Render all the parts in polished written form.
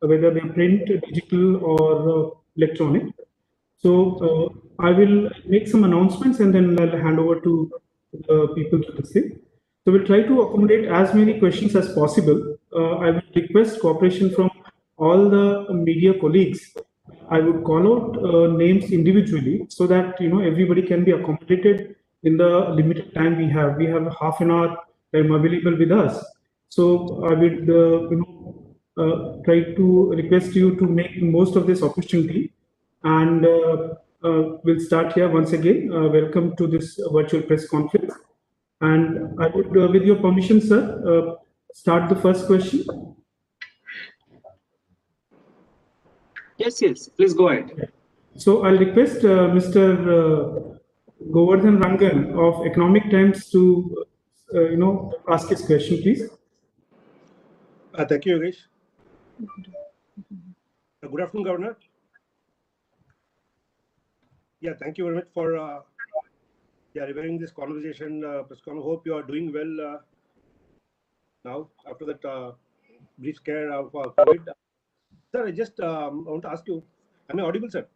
whether they're print, digital, or electronic. So I will make some announcements and then I'll hand over to the people to listen. So we'll try to accommodate as many questions as possible. I will request cooperation from all the media colleagues. I would call out names individually so that everybody can be accommodated in the limited time we have. We have half an hour time available with us. So I would try to request you to make most of this opportunity and we'll start here once again. Welcome to this virtual press conference. And I would, with your permission, sir, start the first question. Yes, please go ahead. So I'll request Mr. Govardhan Rangan of Economic Times to, ask his question, please. Thank you, Yogesh. Good afternoon, Governor. Yeah, thank you very much for reviving this conversation. Hope you are doing well now after that brief scare of COVID. Sir, I just want to ask you, am I audible, sir?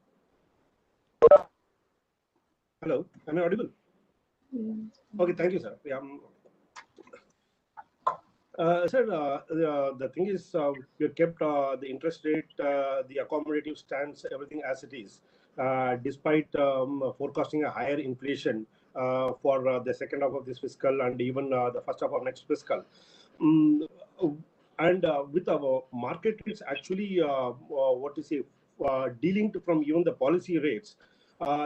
Hello, am I audible? Okay, thank you, sir. Yeah, sir, the thing is, you kept the interest rate, the accommodative stance, everything as it is, despite forecasting a higher inflation for the second half of this fiscal and even the first half of next fiscal. And with our market rates actually, dealing from even the policy rates,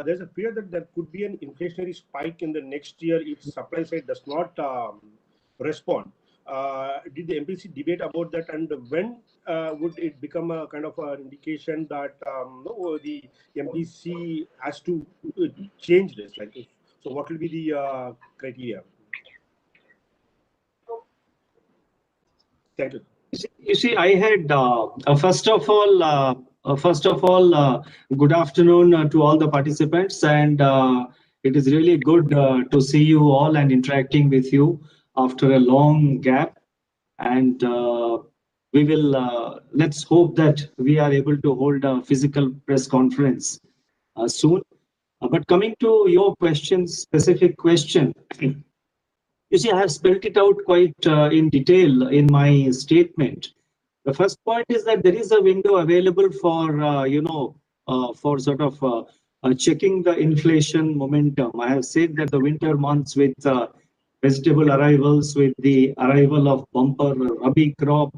there's a fear that there could be an inflationary spike in the next year if supply side does not respond. Did the MPC debate about that, and when would it become a kind of an indication that the MPC has to change this? So what will be the criteria? Thank you. You see, I had first of all, good afternoon to all the participants, and it is really good to see you all and interacting with you after a long gap. And we will let's hope that we are able to hold a physical press conference soon. But coming to your specific question. You see, I have spelled it out quite in detail in my statement. The first point is that there is a window available for, for sort of checking the inflation momentum. I have said that the winter months with vegetable arrivals, with the arrival of bumper Rabi crop,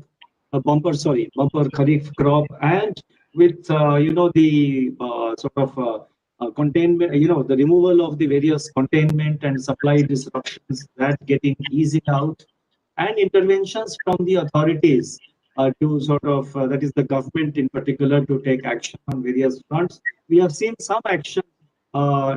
bumper Kharif crop, and with, the sort of containment, the removal of the various containment and supply disruptions that getting eased out, and interventions from the authorities to sort of, that is the government in particular, to take action on various fronts. We have seen some action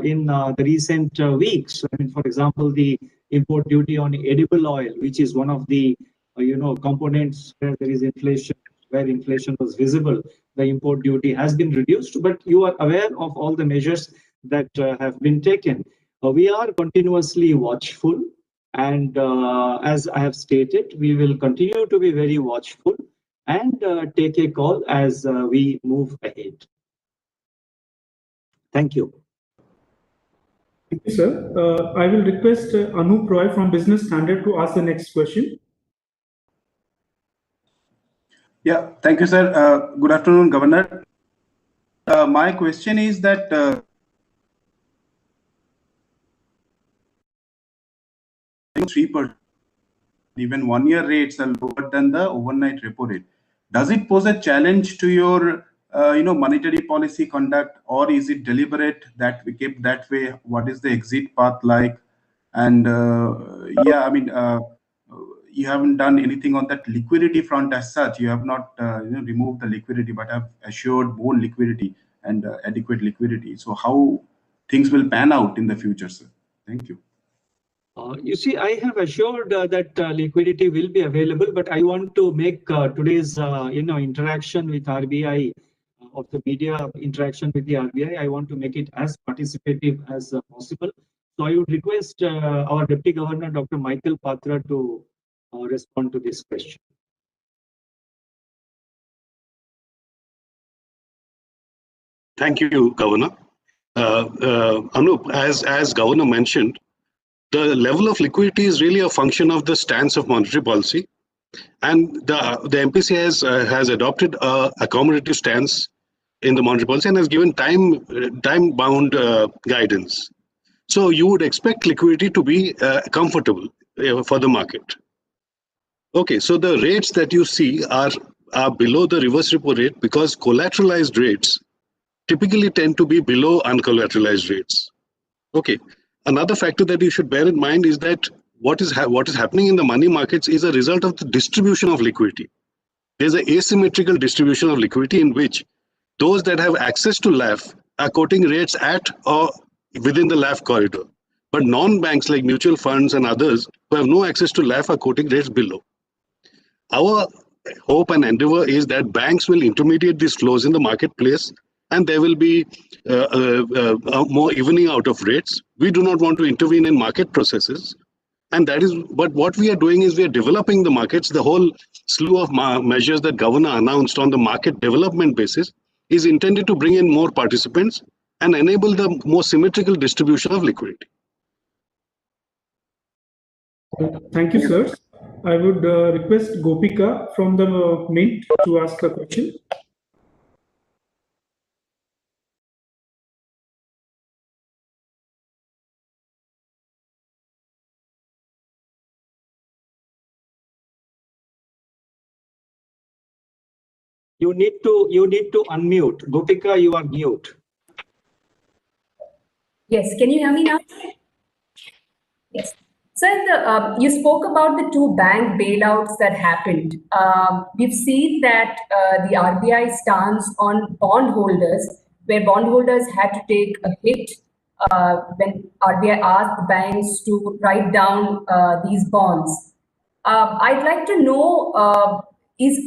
in the recent weeks. I mean, for example, the import duty on edible oil, which is one of the, components where there is inflation, where inflation was visible. The import duty has been reduced, but you are aware of all the measures that have been taken. We are continuously watchful, and as I have stated, we will continue to be very watchful and take a call as we move ahead. Thank you. Thank you, sir. I will request Anup Roy from Business Standard to ask the next question. Yeah, thank you, sir. Good afternoon, Governor. My question is that even 1 year rates are lower than the overnight repo rate. Does it pose a challenge to your monetary policy conduct, or is it deliberate that we kept that way? What is the exit path like? And you haven't done anything on that liquidity front as such. You have not removed the liquidity, but have assured more liquidity and adequate liquidity. So how things will pan out in the future, sir? Thank you. You see, I have assured that liquidity will be available, but I want to make today's interaction with RBI, of the media interaction with the RBI, I want to make it as participative as possible. So I would request our Deputy Governor, Dr. Michael Patra, to respond to this question. Thank you, Governor. Anup, as Governor mentioned, the level of liquidity is really a function of the stance of monetary policy, and the MPC has adopted a accommodative stance in the monetary policy and has given time-bound guidance. So you would expect liquidity to be comfortable for the market. Okay, so the rates that you see are below the reverse repo rate because collateralized rates typically tend to be below uncollateralized rates. Okay, another factor that you should bear in mind is that what is happening in the money markets is a result of the distribution of liquidity. There's an asymmetrical distribution of liquidity in which those that have access to LAF are quoting rates at or within the LAF corridor. But non-banks like mutual funds and others who have no access to LAF are quoting rates below. Our hope and endeavor is that banks will intermediate these flows in the marketplace and there will be more evening out of rates. We do not want to intervene in market processes. And that is, but what we are doing is we are developing the markets. The whole slew of measures that Governor announced on the market development basis is intended to bring in more participants and enable the more symmetrical distribution of liquidity. Thank you, sir. I would request Gopika from the Mint to ask a question. You need to unmute. Gopika, you are mute. Yes, can you hear me now? Yes. Sir, you spoke about the two bank bailouts that happened. We've seen that the RBI stance on bondholders, where bondholders had to take a hit when RBI asked the banks to write down these bonds. I'd like to know, is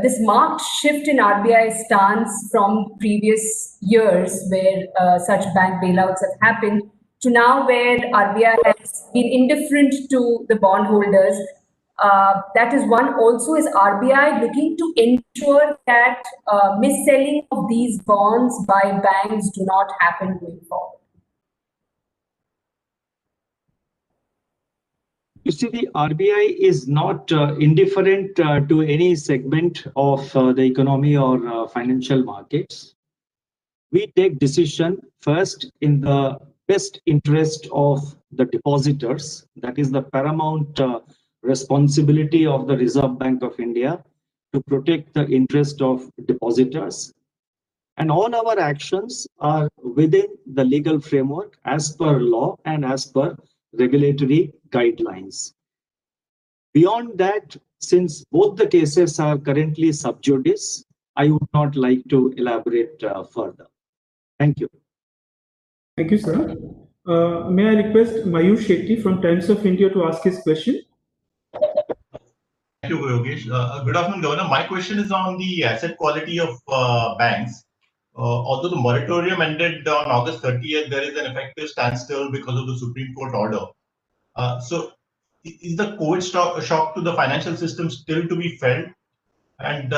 this marked shift in RBI stance from previous years where such bank bailouts have happened to now where RBI has been indifferent to the bondholders? That is one. Also, is RBI looking to ensure that mis-selling of these bonds by banks do not happen going forward? You see, the RBI is not indifferent to any segment of the economy or financial markets. We take decision first in the best interest of the depositors. That is the paramount responsibility of the Reserve Bank of India to protect the interest of depositors. And all our actions are within the legal framework as per law and as per regulatory guidelines. Beyond that, since both the cases are currently sub judice, I would not like to elaborate further. Thank you. Thank you, sir. May I request Mayur Shetty from Times of India to ask his question? Thank you, Yogesh. Good afternoon, Governor. My question is on the asset quality of banks. Although the moratorium ended on August 30th, there is an effective standstill because of the Supreme Court order. So, is the COVID shock to the financial system still to be felt? And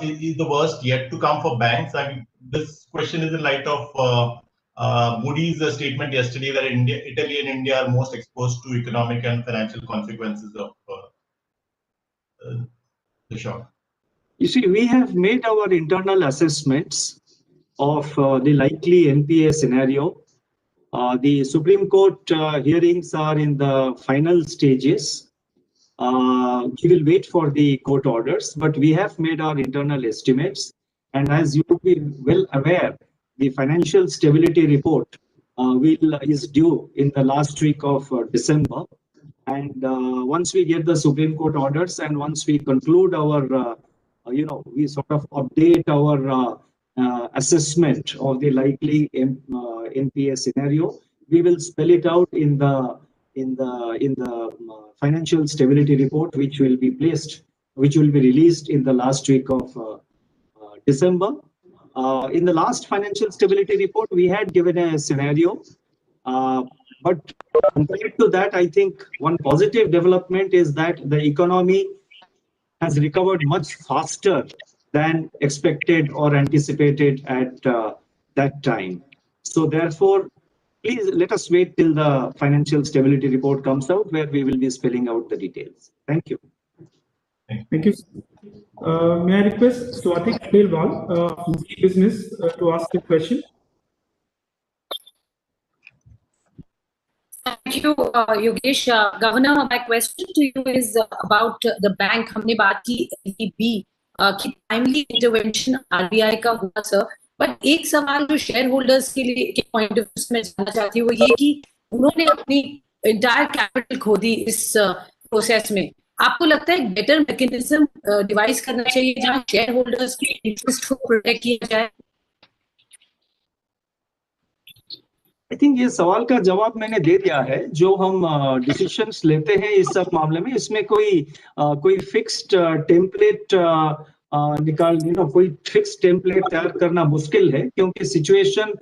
is the worst yet to come for banks? I mean, this question is in light of Moody's statement yesterday that Italy and India are most exposed to economic and financial consequences of the shock. You see, we have made our internal assessments of the likely NPA scenario. The Supreme Court hearings are in the final stages. We will wait for the court orders, but we have made our internal estimates. And as you will be well aware, the financial stability report is due in the last week of December. And once we get the Supreme Court orders and once we conclude our, we sort of update our assessment of the likely NPA scenario, we will spell it out in the financial stability report, which will be released in the last week of December. In the last financial stability report, we had given a scenario, but compared to that, I think one positive development is that the economy has recovered much faster than expected or anticipated at that time. So therefore, please let us wait till the financial stability report comes out, where we will be spelling out the details. Thank you. Thank you. May I request Swati Khelwal from business to ask a question? Thank you, Yogesh. Governor, my question to you is about the bank. हमने बात की LTB की timely intervention RBI का हुआ sir, but एक सवाल जो share holders के लिए के पॉइंट ऑफ व्यू में जानना चाहती हूँ वो ये कि उन्होंने अपनी इंटायर कैपिटल खो दी इस प्रोसेस में. आपको लगता है बेटर मैकेनिज्म डिवाइस करना चाहिए जहां शेयर होल्डर्स के इंटरेस्ट को प्रोटेक्ट किया जाए? आई थिंक ये सवाल का जवाब मैंने दे दिया है. जो हम डिसीजंस लेते हैं इस सब मामले में, इसमें कोई फिक्स्ड टेम्पलेट कोई फिक्स्ड टेम्पलेट तैयार करना मुश्किल है, क्योंकि situation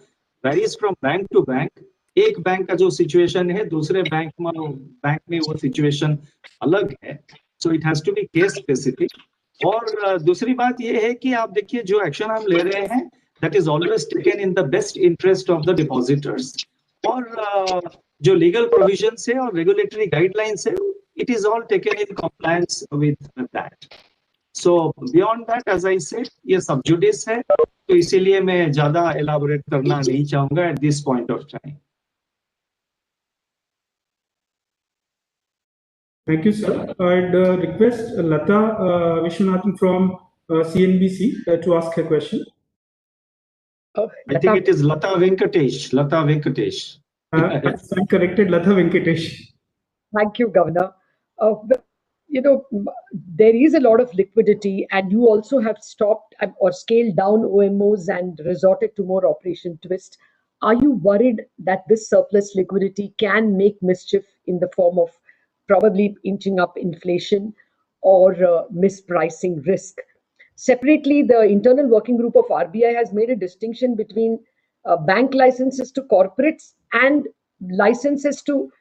varies from bank to bank. एक बैंक का जो सिचुएशन है दूसरे बैंक में वो सिचुएशन अलग है. So it has to be case specific. और दूसरी बात ये है कि आप देखिए जो एक्शन हम ले रहे हैं, that is always taken in the best interest of the depositors. और जो legal provisions है और regulatory guidelines है, it is all taken in compliance with that. So beyond that, as I said, ये sub judice है, तो इसीलिए मैं ज़्यादा elaborate करना नहीं चाहूँगा at this point of time. Thank you, sir. I'd request Lata Vishwanathan from CNBC to ask her question. I think it is Lata Venkatesh. Lata Venkatesh. I'm corrected, Lata Venkatesh. Thank you, Governor. There is a lot of liquidity, and you also have stopped or scaled down OMOs and resorted to more Operation Twist. Are you worried that this surplus liquidity can make mischief in the form of probably inching up inflation or mispricing risk? Separately, the internal working group of RBI has made a distinction between bank licenses to corporates and licenses to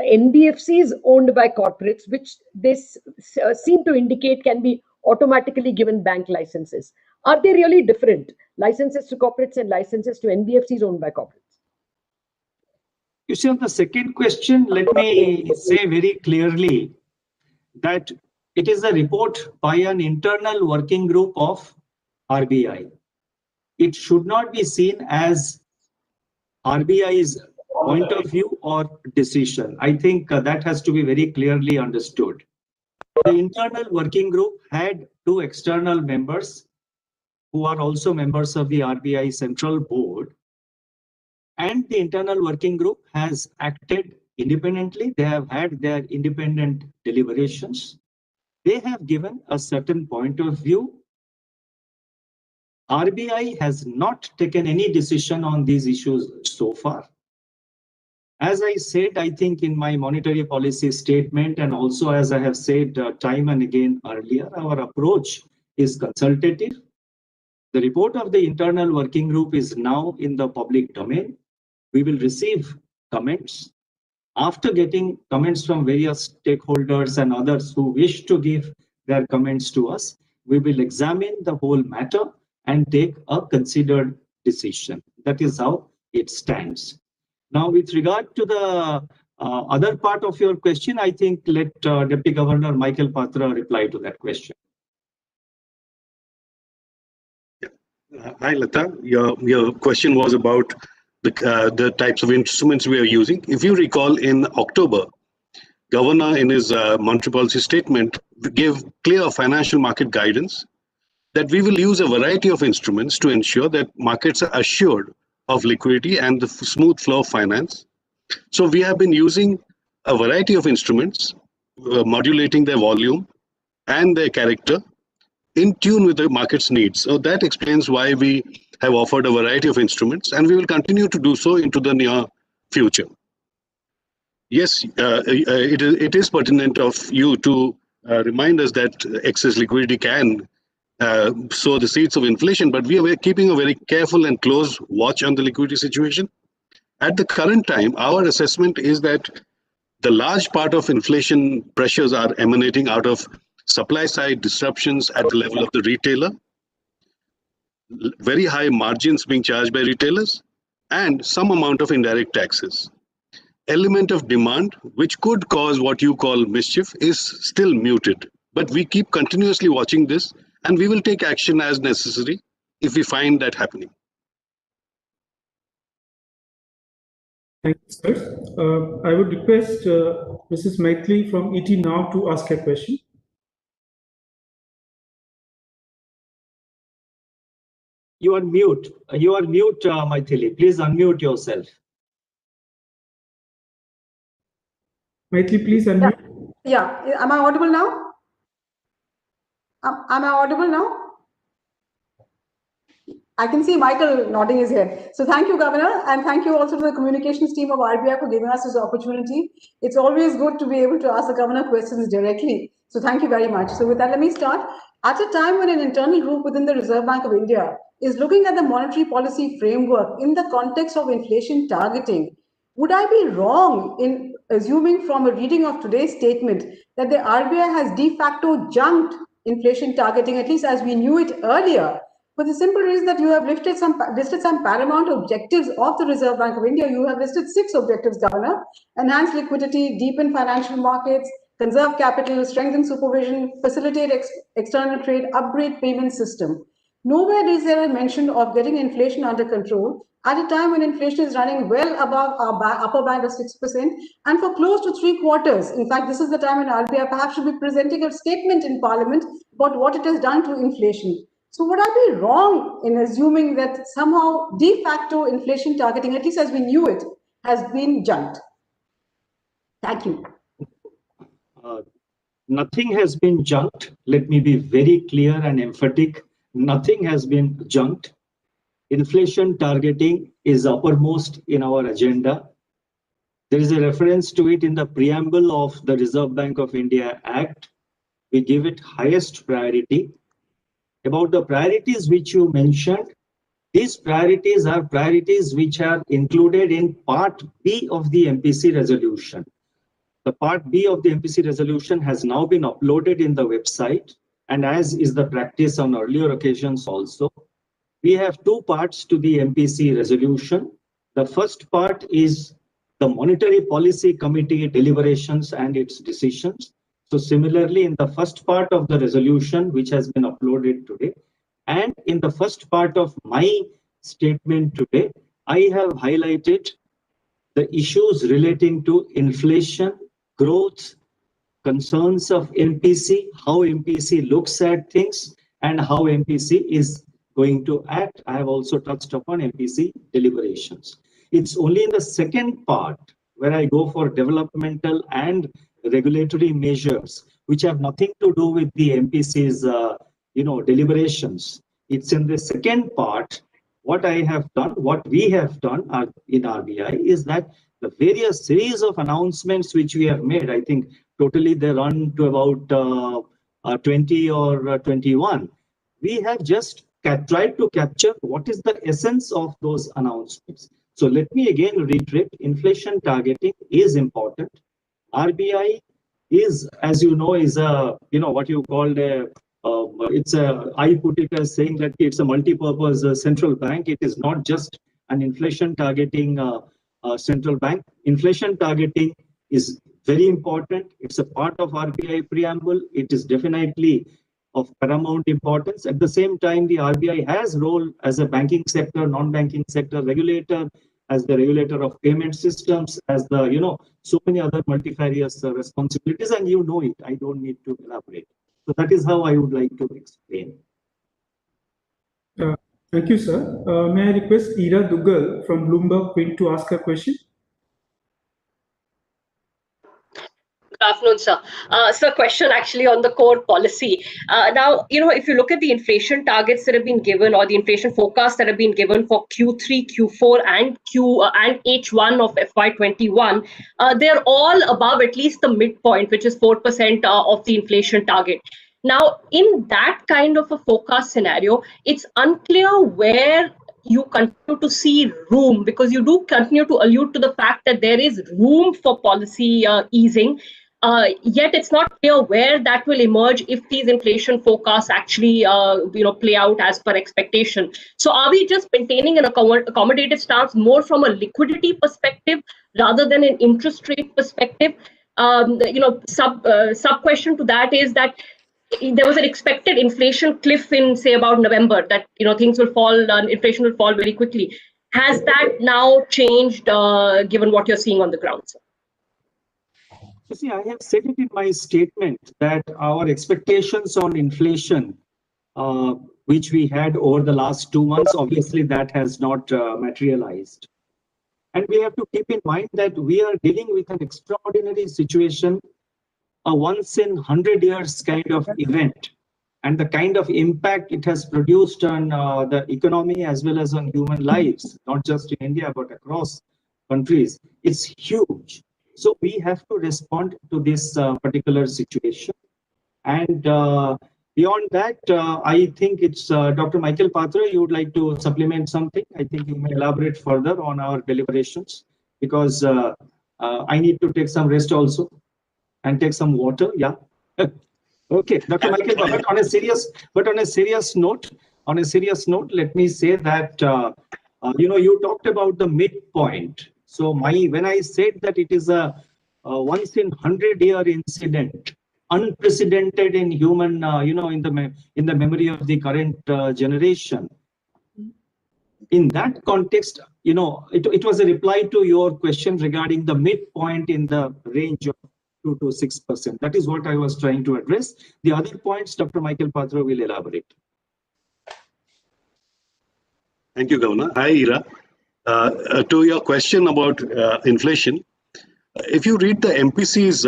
NBFCs owned by corporates, which they seem to indicate can be automatically given bank licenses. Are they really different? Licenses to corporates and licenses to NBFCs owned by corporates? You see, on the second question, let me say very clearly that it is a report by an internal working group of RBI. It should not be seen as RBI's point of view or decision. I think that has to be very clearly understood. The internal working group had 2 external members who are also members of the RBI Central Board. And the internal working group has acted independently. They have had their independent deliberations. They have given a certain point of view. RBI has not taken any decision on these issues so far. As I said, I think in my monetary policy statement, and also as I have said time and again earlier, our approach is consultative. The report of the internal working group is now in the public domain. We will receive comments. After getting comments from various stakeholders and others who wish to give their comments to us, we will examine the whole matter and take a considered decision. That is how it stands. Now, with regard to the other part of your question, I think let Deputy Governor Michael Patra reply to that question. Hi, Lata. Your question was about the types of instruments we are using. If you recall, in October, Governor in his monetary policy statement gave clear financial market guidance that we will use a variety of instruments to ensure that markets are assured of liquidity and the smooth flow of finance. So we have been using a variety of instruments, modulating their volume and their character in tune with the market's needs. So that explains why we have offered a variety of instruments, and we will continue to do so into the near future. Yes, it is pertinent of you to remind us that excess liquidity can sow the seeds of inflation, but we are keeping a very careful and close watch on the liquidity situation. At the current time, our assessment is that the large part of inflation pressures are emanating out of supply side disruptions at the level of the retailer very high margins being charged by retailers, and some amount of indirect taxes. Element of demand, which could cause what you call mischief, is still muted. But we keep continuously watching this, and we will take action as necessary if we find that happening. Thank you, sir. I would request Mrs. Maithili from ET Now to ask a question. You are mute. You are mute, Maithili. Please unmute yourself. Maithili, please unmute. Yeah. Am I audible now? Am I audible now? I can see Michael nodding his head. So thank you, Governor, and thank you also to the communications team of RBI for giving us this opportunity. It's always good to be able to ask the Governor questions directly. So thank you very much. So with that, let me start. At a time when an internal group within the Reserve Bank of India is looking at the monetary policy framework in the context of inflation targeting, would I be wrong in assuming from a reading of today's statement that the RBI has de facto junked inflation targeting, at least as we knew it earlier? For the simple reason that you have listed some paramount objectives of the Reserve Bank of India. You have listed 6 objectives, Governor: enhance liquidity, deepen financial markets, conserve capital, strengthen supervision, facilitate external trade, upgrade payment system. Nowhere is there a mention of getting inflation under control at a time when inflation is running well above our upper band of 6% and for close to 3 quarters. In fact, this is the time when RBI perhaps should be presenting a statement in Parliament about what it has done to inflation. So would I be wrong in assuming that somehow de facto inflation targeting, at least as we knew it, has been junked? Thank you. Nothing has been junked. Let me be very clear and emphatic. Nothing has been junked. Inflation targeting is uppermost in our agenda. There is a reference to it in the preamble of the Reserve Bank of India Act. We give it highest priority. About the priorities which you mentioned, these priorities are priorities which are included in Part B of the MPC resolution. The Part B of the MPC resolution has now been uploaded in the website, and as is the practice on earlier occasions also, we have 2 parts to the MPC resolution. The first part is the Monetary Policy Committee deliberations and its decisions. So similarly, in the first part of the resolution, which has been uploaded today, and in the first part of my statement today, I have highlighted the issues relating to inflation, growth, concerns of MPC, how MPC looks at things, and how MPC is going to act. I have also touched upon MPC deliberations. It's only in the second part where I go for developmental and regulatory measures, which have nothing to do with the MPC's deliberations. It's in the second part. What I have done, what we have done in RBI is that the various series of announcements which we have made, I think totally they run to about 20 or 21. We have just tried to capture what is the essence of those announcements. So let me again reiterate, inflation targeting is important. RBI is, as you know, is a, what you called a, I put it as saying that it's a multi-purpose central bank. It is not just an inflation targeting central bank. Inflation targeting is very important. It's a part of RBI preamble. It is definitely of paramount importance. At the same time, the RBI has role as a banking sector, non-banking sector regulator, as the regulator of payment systems, as the, so many other multifarious responsibilities, and you know it. I don't need to elaborate. So that is how I would like to explain. Thank you, sir. May I request Ira Dugal from Bloomberg Quint to ask a question? Good afternoon, sir. So a question actually on the core policy. Now, if you look at the inflation targets that have been given or the inflation forecasts that have been given for Q3, Q4 and H1 of FY21, they're all above at least the midpoint, which is 4% of the inflation target. Now, in that kind of a forecast scenario, it's unclear where you continue to see room, because you do continue to allude to the fact that there is room for policy easing. Yet it's not clear where that will emerge if these inflation forecasts actually play out as per expectation. So are we just maintaining an accommodative stance more from a liquidity perspective rather than an interest rate perspective? Sub question to that is that there was an expected inflation cliff in, say, about November, that things will fall, inflation will fall very quickly. Has that now changed given what you're seeing on the ground, sir? You see, I have said it in my statement that our expectations on inflation, which we had over the last 2 months, obviously that has not materialized. And we have to keep in mind that we are dealing with an extraordinary situation, a once in 100 years kind of event, and the kind of impact it has produced on the economy as well as on human lives, not just in India, but across countries. It's huge. So we have to respond to this particular situation. And beyond that, I think it's Dr. Michael Patra, you would like to supplement something? I think you may elaborate further on our deliberations, because I need to take some rest also and take some water. Yeah. Okay, Dr. Michael Patra, on a serious note, let me say that you talked about the midpoint. So when I said that it is a once in 100-year incident, unprecedented in human, in the memory of the current generation. In that context, it was a reply to your question regarding the midpoint in the range of 2 to 6%. That is what I was trying to address. The other points, Dr. Michael Patra will elaborate. Thank you, Governor. Hi, Ira. To your question about inflation, if you read the MPC's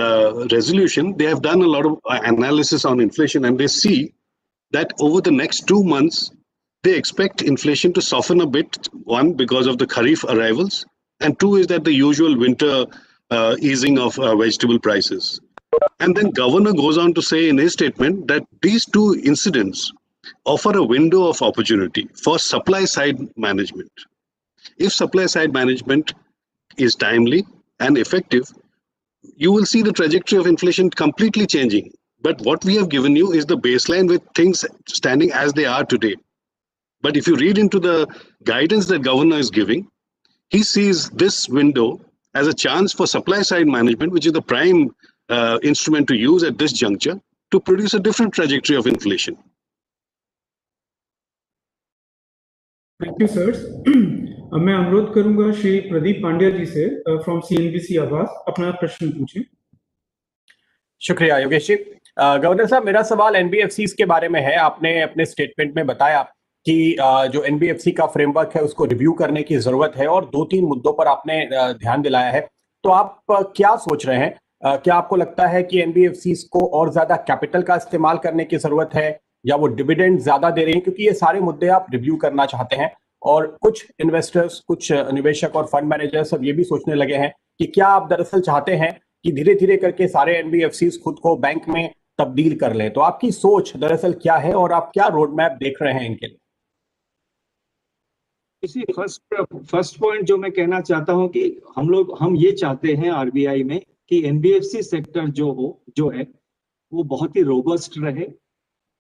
resolution, they have done a lot of analysis on inflation, and they see that over the next 2 months, they expect inflation to soften a bit. One, because of the Kharif arrivals, and two is that the usual winter easing of vegetable prices. And then Governor goes on to say in his statement that these two incidents offer a window of opportunity for supply side management. If supply side management is timely and effective, you will see the trajectory of inflation completely changing. But what we have given you is the baseline with things standing as they are today. But if you read into the guidance that Governor is giving, he sees this window as a chance for supply side management, which is the prime instrument to use at this juncture to produce a different trajectory of inflation. Thank you, sirs. मैं अनुरोध करूंगा श्री प्रदीप पांड्या जी से from CNBC आवाज अपना प्रश्न पूछें। शुक्रिया Yogesh ji. Governor साहब, मेरा सवाल एनबीएफसीज के बारे में है। आपने अपने स्टेटमेंट में बताया कि जो एनबीएफसी का फ्रेमवर्क है उसको रिव्यू करने की जरूरत है, और 2-3 मुद्दों पर आपने ध्यान दिलाया है। तो आप क्या सोच रहे हैं? क्या आपको लगता है कि एनबीएफसीज को और ज्यादा कैपिटल का इस्तेमाल करने की जरूरत है, या वो डिविडेंड ज्यादा दे रही हैं? क्योंकि ये सारे मुद्दे आप रिव्यू करना चाहते हैं, और कुछ इन्वेस्टर्स, कुछ निवेशक और फंड मैनेजर्स सब ये भी सोचने लगे हैं कि क्या आप दरअसल चाहते हैं कि धीरे धीरे करके सारे एनबीएफसीज खुद को बैंक में तब्दील कर लें? तो आपकी सोच दरअसल क्या है, और आप क्या रोड मैप देख रहे हैं इनके लिए? इसी फर्स्ट पॉइंट जो मैं कहना चाहता हूं कि हम ये चाहते हैं आरबीआई में कि एनबीएफसी सेक्टर जो है वो बहुत ही रोबस्ट रहे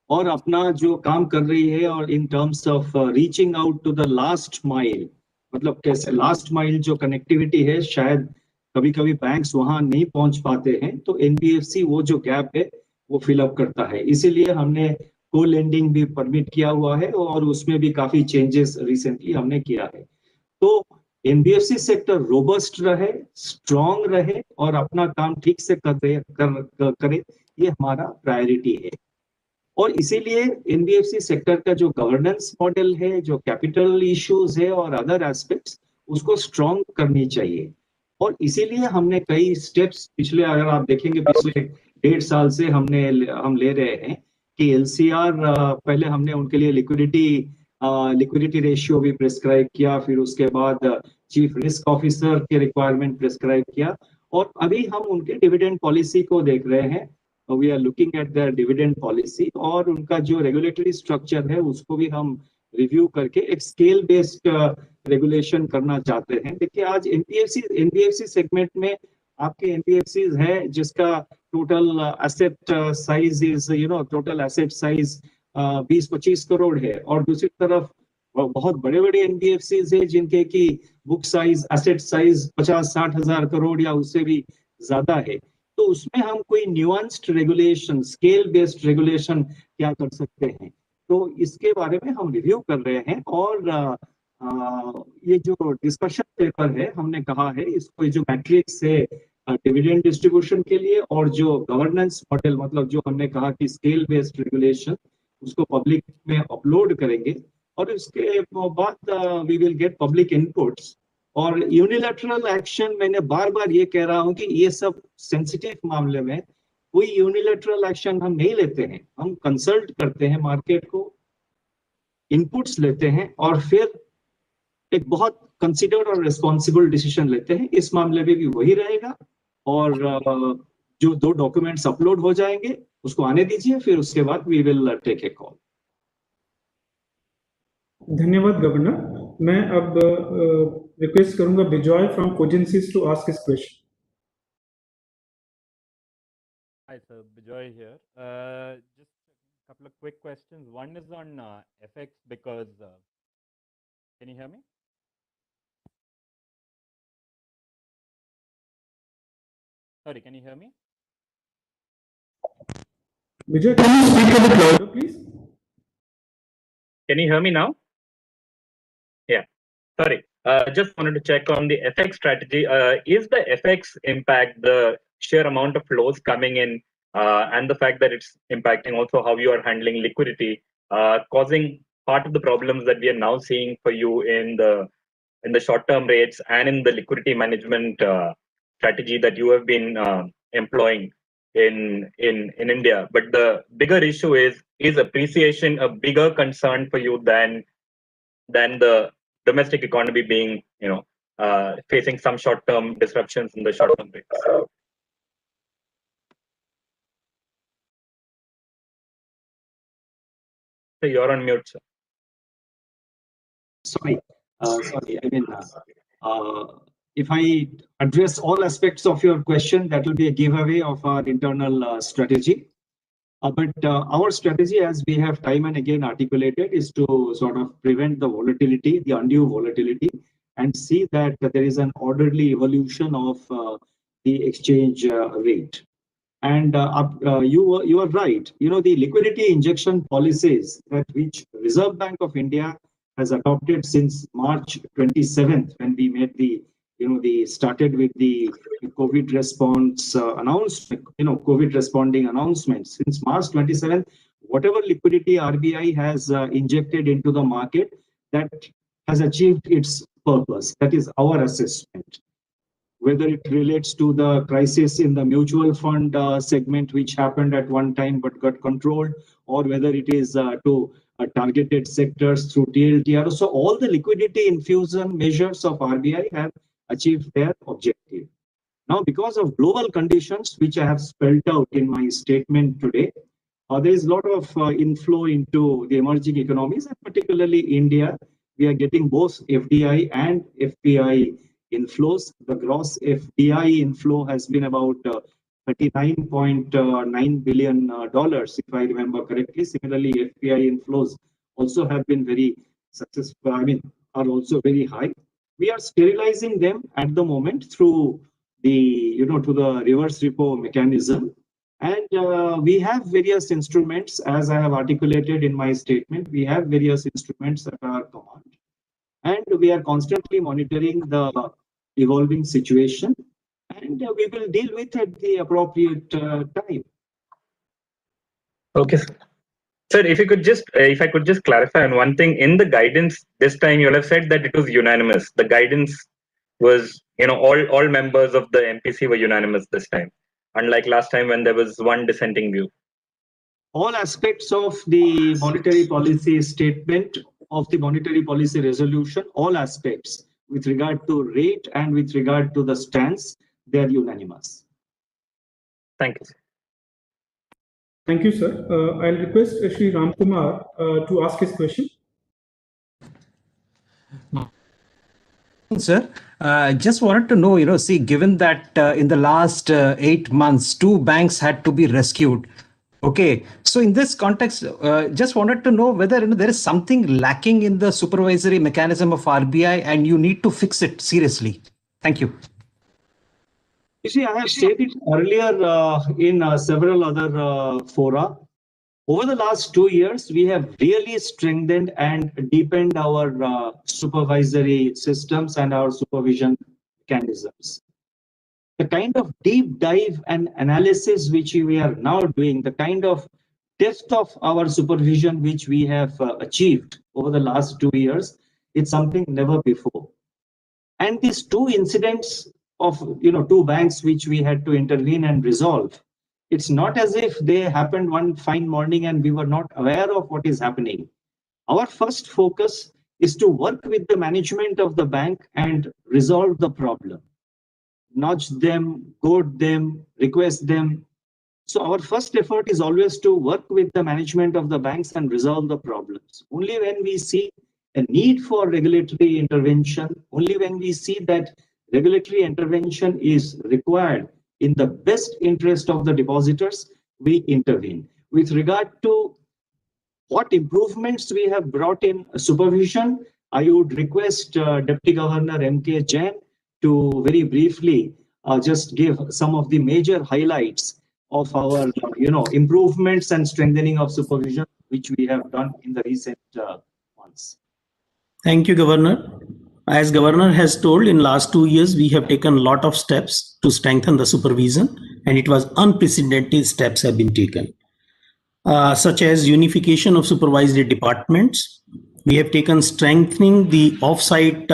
और अपना जो काम कर रही है, और in terms of reaching out to the last mile, मतलब कैसे लास्ट माइल जो कनेक्टिविटी है, शायद कभी कभी बैंक्स वहां नहीं पहुंच पाते हैं, तो एनबीएफसी वो जो गैप है वो फिलअप करता है। इसीलिए हमने को लेंडिंग भी परमिट किया हुआ है, और उसमें भी काफी चेंजेस रिसेंटली हमने किया है। तो एनबीएफसी सेक्टर रोबस्ट रहे, स्ट्रॉन्ग रहे और अपना काम ठीक से करे, ये हमारा प्रायोरिटी है। और इसीलिए एनबीएफसी सेक्टर का जो गवर्नेंस मॉडल है, जो कैपिटल इश्यूज है और अदर एस्पेक्ट्स, उसको स्ट्रॉन्ग करनी चाहिए। और इसीलिए हमने कई स्टेप्स पिछले, अगर आप देखेंगे पिछले 1.5 साल से हम ले रहे हैं कि एलसीआर, पहले हमने उनके लिए लिक्विडिटी रेशियो भी प्रिस्क्राइब किया, फिर उसके बाद चीफ रिस्क ऑफिसर के रिक्वायरमेंट प्रिस्क्राइब किया, और अभी हम उनके डिविडेंड पॉलिसी को देख रहे हैं। We are looking at their dividend policy, और उनका जो रेगुलेटरी स्ट्रक्चर है उसको भी हम रिव्यू करके एक स्केल बेस्ड रेगुलेशन करना चाहते हैं। देखिए, आज एनबीएफसी सेगमेंट में आपके एनबीएफसीज है जिसका total asset size is total asset size 20-25 crore है, और दूसरी तरफ बहुत बड़े बड़े एनबीएफसीज है जिनके की बुक साइज एसेट साइज 50-60 हजार करोड़ या उससे भी ज्यादा है। तो उसमें हम कोई nuanced regulation, scale based regulation क्या कर सकते हैं, तो इसके बारे में हम रिव्यू कर रहे हैं। और ये जो डिस्कशन पेपर है हमने कहा है इसको, जो मैट्रिक्स है डिविडेंड डिस्ट्रीब्यूशन के लिए, और जो गवर्नेंस मॉडल मतलब जो हमने कहा कि स्केल बेस्ड रेगुलेशन, उसको पब्लिक में अपलोड करेंगे और इसके बाद we will get public inputs. और यूनिलैटरल एक्शन, मैंने बार बार ये कह रहा हूं कि ये सब सेंसिटिव मामले में कोई यूनिलैटरल एक्शन हम नहीं लेते हैं, हम कंसल्ट करते हैं मार्केट को, इनपुट्स लेते हैं और फिर एक बहुत कंसिडर्ड और रिस्पॉन्सिबल डिसीजन लेते हैं। इस मामले में भी वही रहेगा। और जो 2 डॉक्यूमेंट्स अपलोड हो जाएंगे उसको आने दीजिए, फिर उसके बाद we will take a call. धन्यवाद गवर्नर। मैं अब रिक्वेस्ट करूंगा Bijoy from Cogencis to ask his question. Hi, sir. Bijoy here. Just a couple of quick questions. One is on FX because can you hear me? Sorry, can you hear me? Vijay, can you speak a bit louder, please? Can you hear me now? Yeah. Sorry. Just wanted to check on the FX strategy. Is the FX impact the sheer amount of flows coming in and the fact that it's impacting also how you are handling liquidity, causing part of the problems that we are now seeing for you in the short-term rates and in the liquidity management strategy that you have been employing in India? But the bigger issue is appreciation a bigger concern for you than the domestic economy being, facing some short-term disruptions in the short-term rates? So you're on mute, sir. Sorry. I mean, if I address all aspects of your question, that will be a giveaway of our internal strategy. But our strategy, as we have time and again articulated, is to sort of prevent the volatility, the undue volatility, and see that there is an orderly evolution of the exchange rate. And you are right. The liquidity injection policies that which Reserve Bank of India has adopted since March 27th, when we made started with the COVID response announcement, COVID responding announcements. Since March 27th, whatever liquidity RBI has injected into the market, that has achieved its purpose. That is our assessment. Whether it relates to the crisis in the mutual fund segment, which happened at one time but got controlled, or whether it is to targeted sectors through TLTRO. So all the liquidity infusion measures of RBI have achieved their objective. Now, because of global conditions, which I have spelled out in my statement today, there is a lot of inflow into the emerging economies, and particularly India. We are getting both FDI and FPI inflows. The gross FDI inflow has been about $39.9 billion, if I remember correctly. Similarly, FPI inflows also have been very successful, are also very high. We are sterilizing them at the moment through the, to the reverse repo mechanism. And we have various instruments, as I have articulated in my statement. We have various instruments at our command. And we are constantly monitoring the evolving situation, and we will deal with it at the appropriate time. Okay, sir. Sir, if I could just clarify on one thing, in the guidance this time, you'll have said that it was unanimous. The guidance was, all members of the MPC were unanimous this time, unlike last time when there was one dissenting view. All aspects of the monetary policy statement, of the monetary policy resolution, all aspects with regard to rate and with regard to the stance, they are unanimous. Thank you, sir. Thank you, sir. I'll request Shri Ramkumar to ask his question. Sir, just wanted to know, see, given that in the last 8 months, 2 banks had to be rescued. Okay, so in this context, just wanted to know whether there is something lacking in the supervisory mechanism of RBI and you need to fix it seriously. Thank you. You see, I have said it earlier in several other fora. Over the last 2 years, we have really strengthened and deepened our supervisory systems and our supervision mechanisms. The kind of deep dive and analysis which we are now doing, the kind of depth of our supervision which we have achieved over the last 2 years, it's something never before. And these 2 incidents of 2 banks which we had to intervene and resolve, it's not as if they happened one fine morning and we were not aware of what is happening. Our first focus is to work with the management of the bank and resolve the problem. Nudge them, goad them, request them. So our first effort is always to work with the management of the banks and resolve the problems. Only when we see a need for regulatory intervention, only when we see that regulatory intervention is required in the best interest of the depositors, we intervene. With regard to what improvements we have brought in supervision, I would request Deputy Governor M.K. Jain to very briefly just give some of the major highlights of our improvements and strengthening of supervision which we have done in the recent months. Thank you, Governor. As Governor has told, in last 2 years, we have taken a lot of steps to strengthen the supervision, and it was unprecedented steps have been taken, such as unification of supervisory departments. We have taken strengthening the off-site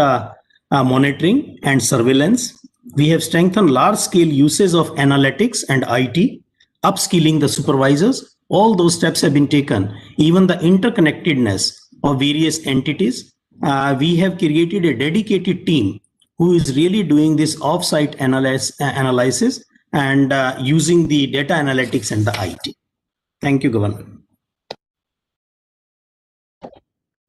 monitoring and surveillance. We have strengthened large-scale uses of analytics and IT, upskilling the supervisors. All those steps have been taken. Even the interconnectedness of various entities. We have created a dedicated team who is really doing this off-site analysis and using the data analytics and the IT. Thank you, Governor.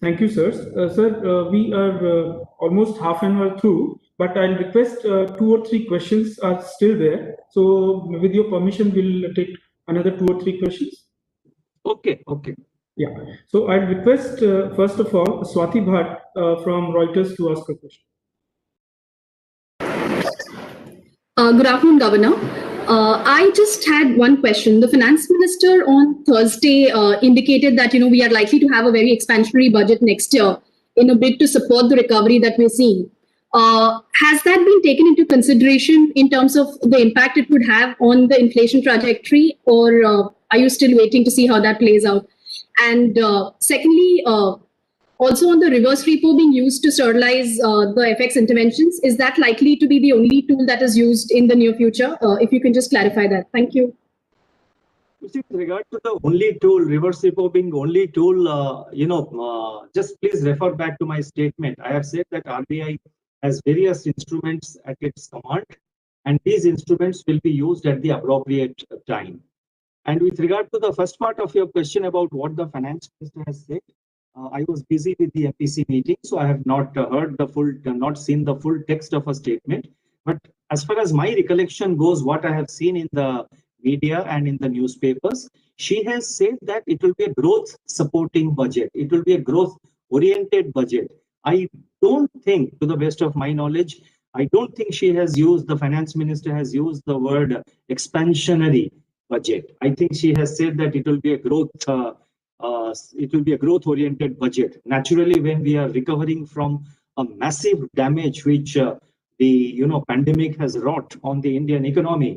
Thank you, sir. Sir, we are almost half an hour through, but I'll request 2 or 3 questions are still there. So with your permission, we'll take another 2 or 3 questions. Okay. Yeah. So I'll request, first of all, Swati Bhatt from Reuters to ask a question. Good afternoon, Governor. I just had one question. The finance minister on Thursday indicated that we are likely to have a very expansionary budget next year in a bid to support the recovery that we're seeing. Has that been taken into consideration in terms of the impact it would have on the inflation trajectory, or are you still waiting to see how that plays out? And secondly, also on the reverse repo being used to sterilize the FX interventions, is that likely to be the only tool that is used in the near future? If you can just clarify that. Thank you. With regard to the only tool, reverse repo being only tool, just please refer back to my statement. I have said that RBI has various instruments at its command, and these instruments will be used at the appropriate time. And with regard to the first part of your question about what the finance minister has said, I was busy with the MPC meeting, so I have not heard the full, not seen the full text of a statement. But as far as my recollection goes, what I have seen in the media and in the newspapers, she has said that it will be a growth supporting budget. It will be a growth oriented budget. I don't think, to the best of my knowledge, I don't think she has used, the finance minister has used the word expansionary budget. I think she has said that it will be a growth oriented budget. Naturally, when we are recovering from a massive damage which the pandemic has wrought on the Indian economy,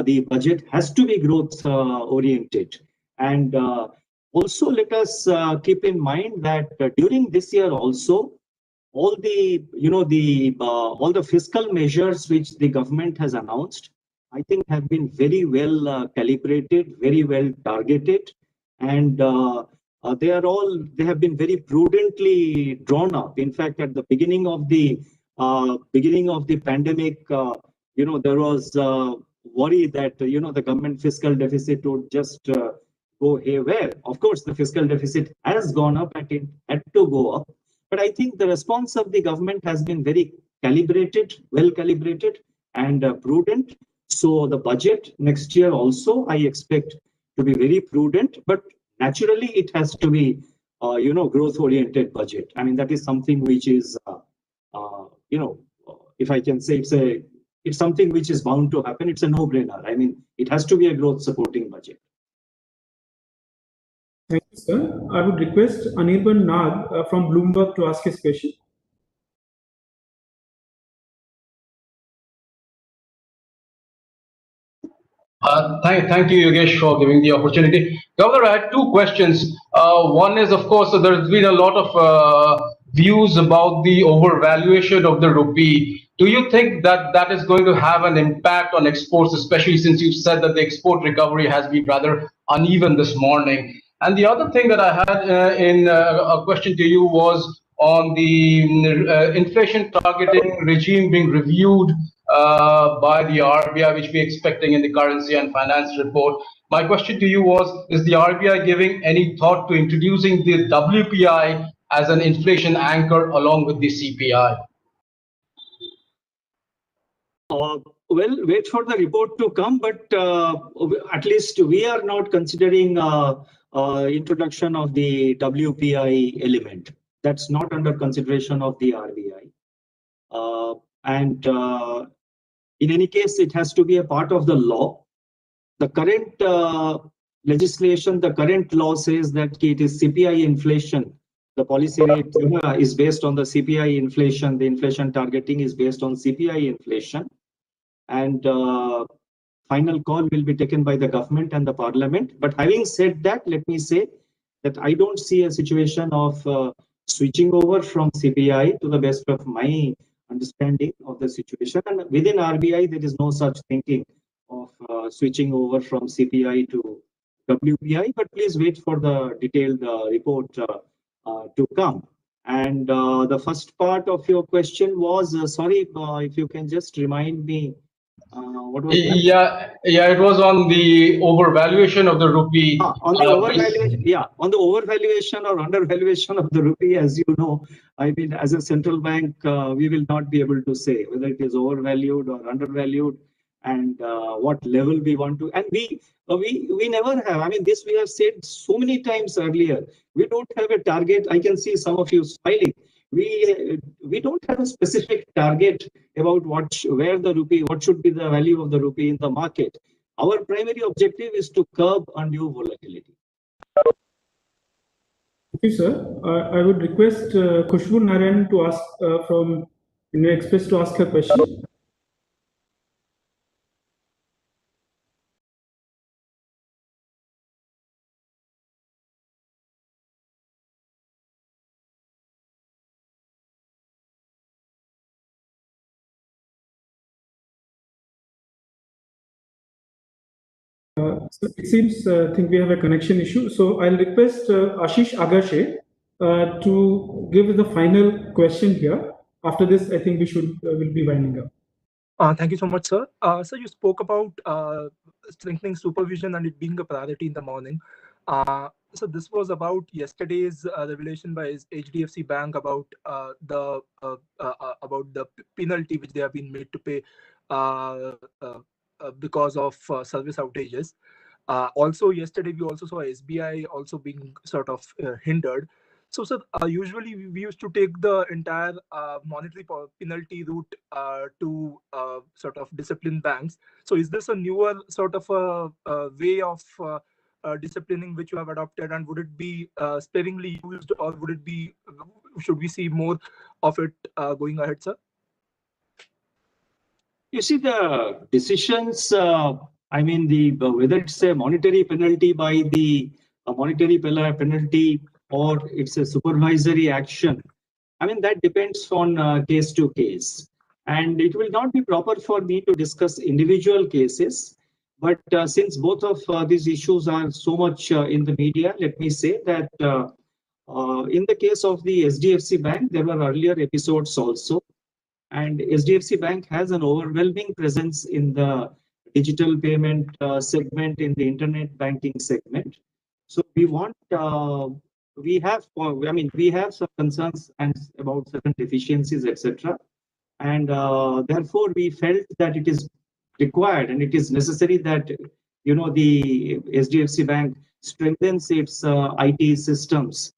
the budget has to be growth oriented. And also let us keep in mind that during this year also, all the all the fiscal measures which the government has announced, I think have been very well calibrated, very well targeted, and they have been very prudently drawn up. In fact, at the beginning of the pandemic, there was worry that the government fiscal deficit would just go haywire. Of course, the fiscal deficit has gone up and it had to go up. But I think the response of the government has been very calibrated, well calibrated, and prudent. So the budget next year also I expect to be very prudent, but naturally it has to be growth oriented budget. I mean, that is something which is if I can say, it's something which is bound to happen. It's a no-brainer. I mean, it has to be a growth supporting budget. Thank you, sir. I would request Anirban Nag from Bloomberg to ask his question. Thank you, Yogesh, for giving the opportunity. Governor, I had two questions. One is, of course, there's been a lot of views about the overvaluation of the rupee. Do you think that that is going to have an impact on exports, especially since you've said that the export recovery has been rather uneven this morning? And the other thing that I had in a question to you was on the inflation targeting regime being reviewed by the RBI, which we're expecting in the currency and finance report. My question to you was, is the RBI giving any thought to introducing the WPI as an inflation anchor along with the CPI? Well, wait for the report to come, but at least we are not considering introduction of the WPI element. That's not under consideration of the RBI. In any case, it has to be a part of the law. The current legislation, the current law says that it is CPI inflation. The policy rate is based on the CPI inflation. The inflation targeting is based on CPI inflation. And final call will be taken by the government and the parliament. But having said that, let me say that I don't see a situation of switching over from CPI, to the best of my understanding of the situation. And within RBI, there is no such thinking of switching over from CPI to WPI. But please wait for the detailed report to come. And the first part of your question was, sorry, if you can just remind me. What was that? Yeah, it was on the overvaluation of the rupee. On the overvaluation, on the overvaluation or undervaluation of the rupee, as you know, I mean, as a central bank, we will not be able to say whether it is overvalued or undervalued, and what level we want to. And we never have. I mean, this we have said so many times earlier. We don't have a target. I can see some of you smiling. We don't have a specific target about what should be the value of the rupee in the market. Our primary objective is to curb undue volatility. Thank you, sir. I would request Khushbu Narayan to ask from Indian Express to ask her question. So it seems I think we have a connection issue. So I'll request Ashish Agashe to give the final question here. After this, I think we'll be winding up. Thank you so much, sir. So you spoke about strengthening supervision and it being a priority in the morning. So this was about yesterday's revelation by HDFC Bank about the penalty which they have been made to pay because of service outages. Also, yesterday we also saw SBI also being sort of hindered. So, sir, usually we used to take the entire monetary penalty route to sort of discipline banks. So, is this a newer sort of a way of disciplining which you have adopted, and would it be sparingly used, or should we see more of it going ahead, sir? You see, the decisions, I mean, whether it's a monetary penalty by the monetary penalty or it's a supervisory action, I mean, that depends on case to case. And it will not be proper for me to discuss individual cases. But since both of these issues are so much in the media, let me say that in the case of the SDFC Bank, there were earlier episodes also. And SDFC Bank has an overwhelming presence in the digital payment segment, in the internet banking segment. So we have some concerns and about certain deficiencies, etc. And therefore, we felt that it is required and it is necessary that the SDFC Bank strengthens its IT systems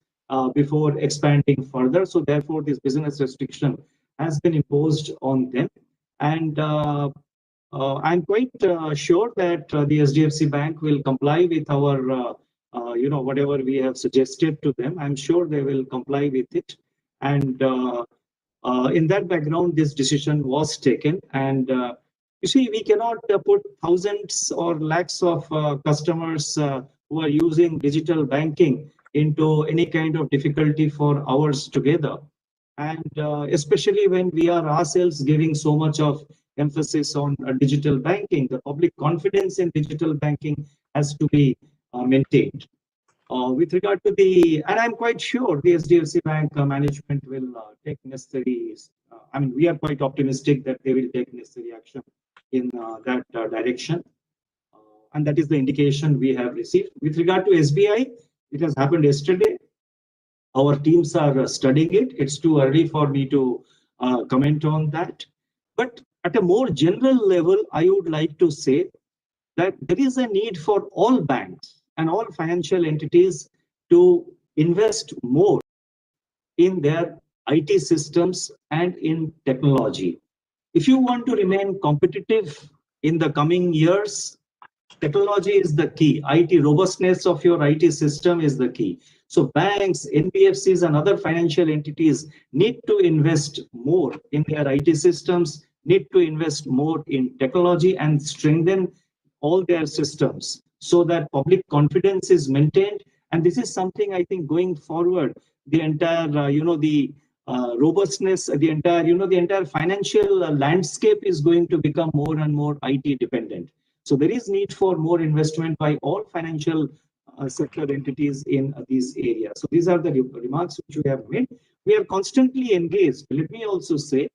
before expanding further. So therefore, this business restriction has been imposed on them. And I'm quite sure that the SDFC Bank will comply with our, whatever we have suggested to them. I'm sure they will comply with it. And in that background, this decision was taken. And you see, we cannot put thousands or lakhs of customers who are using digital banking into any kind of difficulty for hours together. And especially when we are ourselves giving so much of emphasis on digital banking, the public confidence in digital banking has to be maintained. With regard to and I'm quite sure the SDFC Bank management will take necessary, we are quite optimistic that they will take necessary action in that direction. And that is the indication we have received. With regard to SBI, it has happened yesterday. Our teams are studying it. It's too early for me to comment on that. But at a more general level, I would like to say that there is a need for all banks and all financial entities to invest more in their IT systems and in technology. If you want to remain competitive in the coming years, technology is the key. IT robustness of your IT system is the key. So banks, NBFCs, and other financial entities need to invest more in their IT systems, need to invest more in technology and strengthen all their systems so that public confidence is maintained. And this is something I think going forward, the entire, robustness, the entire financial landscape is going to become more and more IT dependent. So there is need for more investment by all financial sector entities in these areas. So these are the remarks which we have made. We are constantly engaged. Let me also say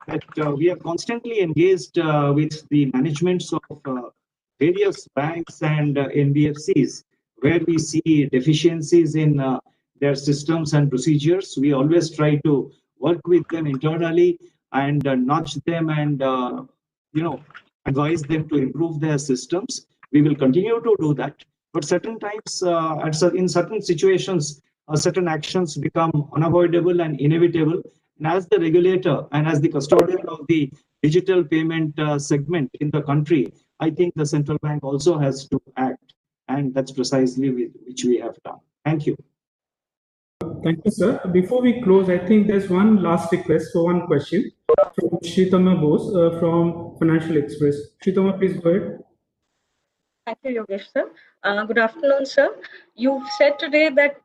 that we are constantly engaged with the managements of various banks and NBFCs where we see deficiencies in their systems and procedures. We always try to work with them internally and nudge them and advise them to improve their systems. We will continue to do that. But certain times, in certain situations, certain actions become unavoidable and inevitable. And as the regulator and as the custodian of the digital payment segment in the country, I think the central bank also has to act. And that's precisely which we have done. Thank you. Thank you, sir. Before we close, I think there's one last request for one question from Shritama Bose from Financial Express. Shritama, please go ahead. Thank you, Yogesh, sir. Good afternoon, sir. You've said today that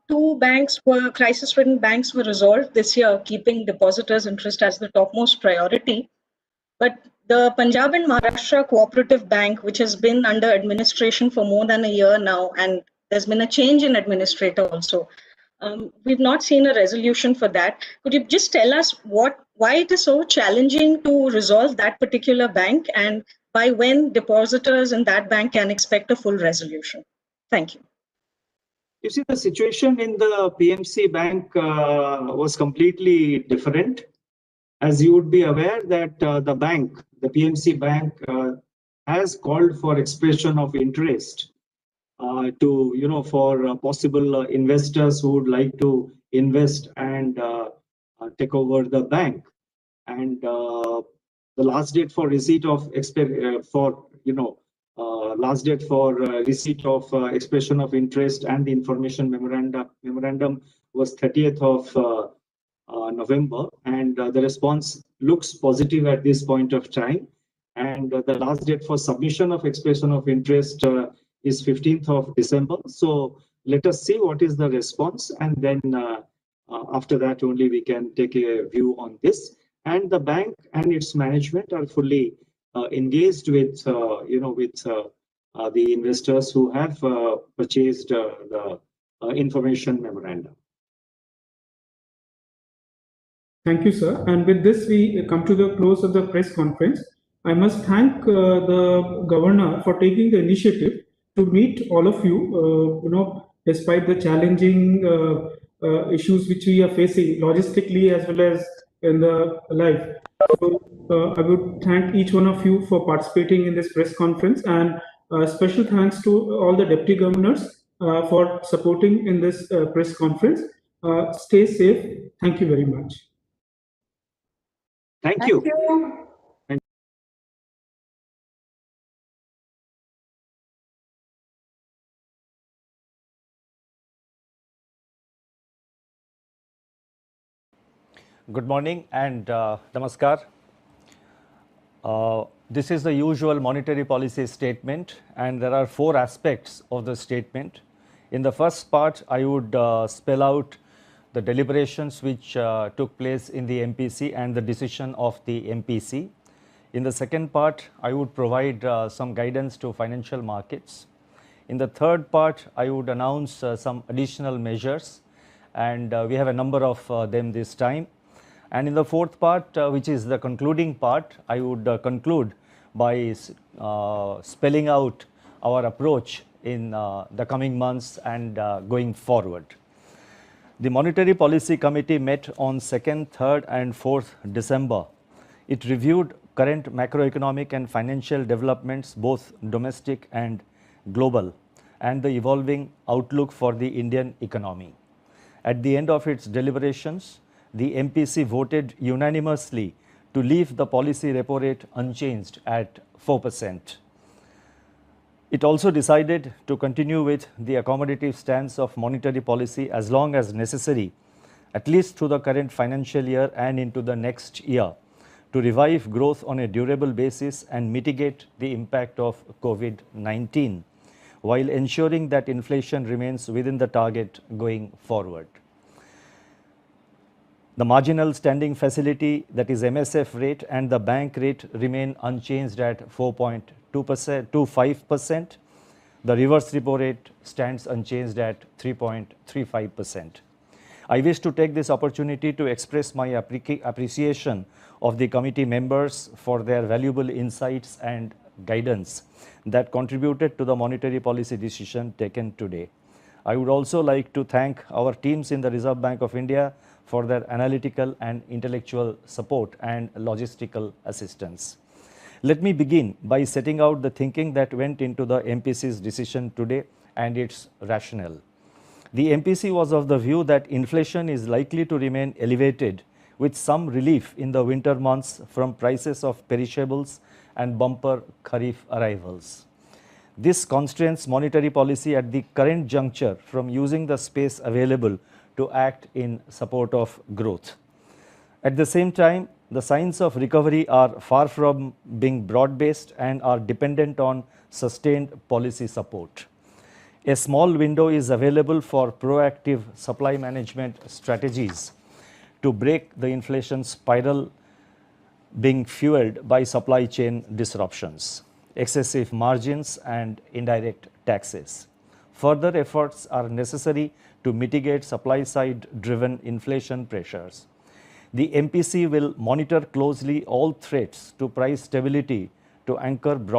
crisis-ridden banks were resolved this year, keeping depositors' interest as the topmost priority. But the Punjab and Maharashtra Cooperative Bank, which has been under administration for more than a year now, and there's been a change in administrator also. We've not seen a resolution for that. Could you just tell us why it is so challenging to resolve that particular bank, and by when depositors in that bank can expect a full resolution? Thank you. You see, the situation in the PMC Bank was completely different. As you would be aware that the PMC Bank has called for expression of interest for possible investors who would like to invest and take over the bank. And the last date for receipt of expression of interest and the information memorandum was 30th of November, and the response looks positive at this point of time. And the last date for submission of expression of interest is 15th of December. So let us see what is the response, and then after that only we can take a view on this. And the bank and its management are fully engaged with the investors who have purchased the information memorandum. Thank you, sir. And with this, we come to the close of the press conference. I must thank the governor for taking the initiative to meet all of you, despite the challenging issues which we are facing logistically as well as in the live. So I would thank each one of you for participating in this press conference, and special thanks to all the deputy governors for supporting in this press conference. Stay safe. Thank you very much. Thank Thank you. you. Good morning and namaskar. This is the usual monetary policy statement, and there are 4 aspects of the statement. In the first part, I would spell out the deliberations which took place in the MPC and the decision of the MPC. In the second part, I would provide some guidance to financial markets. In the third part, I would announce some additional measures, and we have a number of them this time. And in the fourth part, which is the concluding part, I would conclude by spelling out our approach in the coming months and going forward. The Monetary Policy Committee met on 2nd, 3rd and 4th December. It reviewed current macroeconomic and financial developments, both domestic and global, and the evolving outlook for the Indian economy. At the end of its deliberations, the MPC voted unanimously to leave the policy repo rate unchanged at 4%. It also decided to continue with the accommodative stance of monetary policy as long as necessary, at least through the current financial year and into the next year, to revive growth on a durable basis and mitigate the impact of COVID-19, while ensuring that inflation remains within the target going forward. The marginal standing facility, that is MSF rate, and the bank rate remain unchanged at 4.25%. The reverse repo rate stands unchanged at 3.35%. I wish to take this opportunity to express my appreciation of the committee members for their valuable insights and guidance that contributed to the monetary policy decision taken today. I would also like to thank our teams in the Reserve Bank of India for their analytical and intellectual support and logistical assistance. Let me begin by setting out the thinking that went into the MPC's decision today and its rationale. The MPC was of the view that inflation is likely to remain elevated with some relief in the winter months from prices of perishables and bumper Kharif arrivals. This constrains monetary policy at the current juncture from using the space available to act in support of growth. At the same time, the signs of recovery are far from being broad-based and are dependent on sustained policy support. A small window is available for proactive supply management strategies to break the inflation spiral being fueled by supply chain disruptions, excessive margins, and indirect taxes. Further efforts are necessary to mitigate supply-side driven inflation pressures. The MPC will monitor closely all threats to price stability to anchor broad